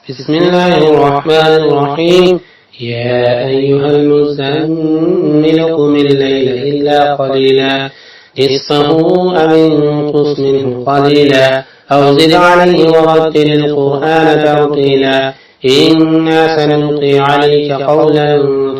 بسم الله الرحمن الرحيم. يا أيها المزمل قم الليل إلا قليلا نصفه أو انقص منه قليلا أو زد عليه ورتل القرآن ترتيلا إنا سنلقي عليك قولا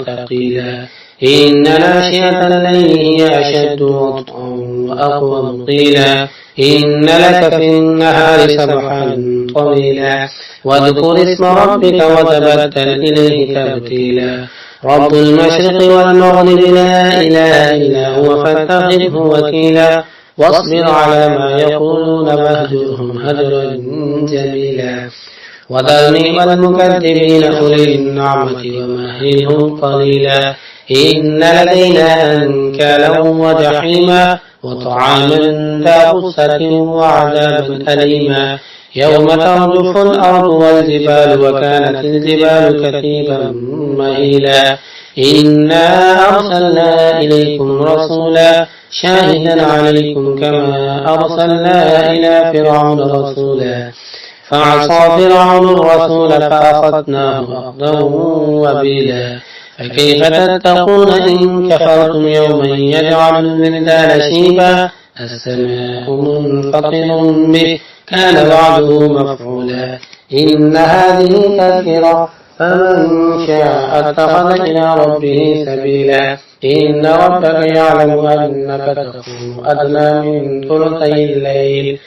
ثقيلا إن ناشئة الليل هي أشد وطئا وأقوم قيلا إن لك في النهار سبحا طويلا واذكر اسم ربك وتبتل إليه تبتيلا رب المشرق والمغرب لا إله إلا هو فاتخذه وكيلا واصبر على ما يقولون واهجرهم هجرا جميلا وذرني والمكذبين أولي النعمة ومهلهم قليلا إن لدينا أنكالا وجحيما وطعاما ذا غصة وعذابا أليما يوم ترجف الأرض والجبال وكانت الجبال كثيبا مهيلا إنا أرسلنا إليكم رسولا شاهدا عليكم كما أرسلنا إلى فرعون رسولا فعصى فرعون الرسول فأخذناه أخذا وبيلا فكيف تتقون إن كفرتم يوما يجعل الولدان شيبا السماء منفطر به كان وعده مفعولا إن هذه تذكرة فمن شاء اتخذ إلى ربه سبيلا إن ربك يعلم أنك تقوم أدنى من ثلثي الليل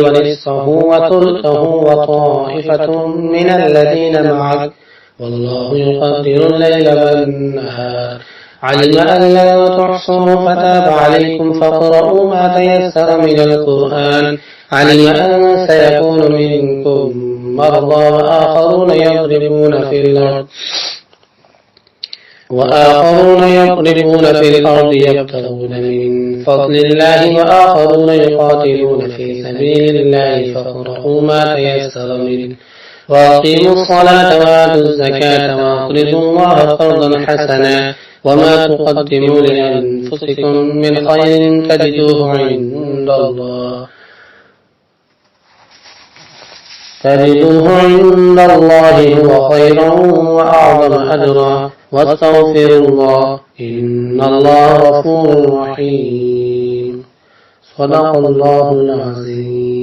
ونصفه وثلثه وطائفة من الذين معك والله يقدر الليل والنهار علم أن لا تحصوا فتاب عليكم فاقرؤوا ما تيسر من القرآن علم أن سيكون منكم مرضى وآخرون يضربون في الأرض يبتغون من فضل الله وآخرون يقاتلون في سبيل الله فاقرؤوا ما تيسر منه وأقيموا الصلاة وآتوا الزكاة وأقرضوا الله قرضا حسنا وما تقدموا لأنفسكم من خير تجدوه عند الله هو خيرا وأعظم أجرا واستغفروا الله إن الله غفور رحيم صدق الله العظيم.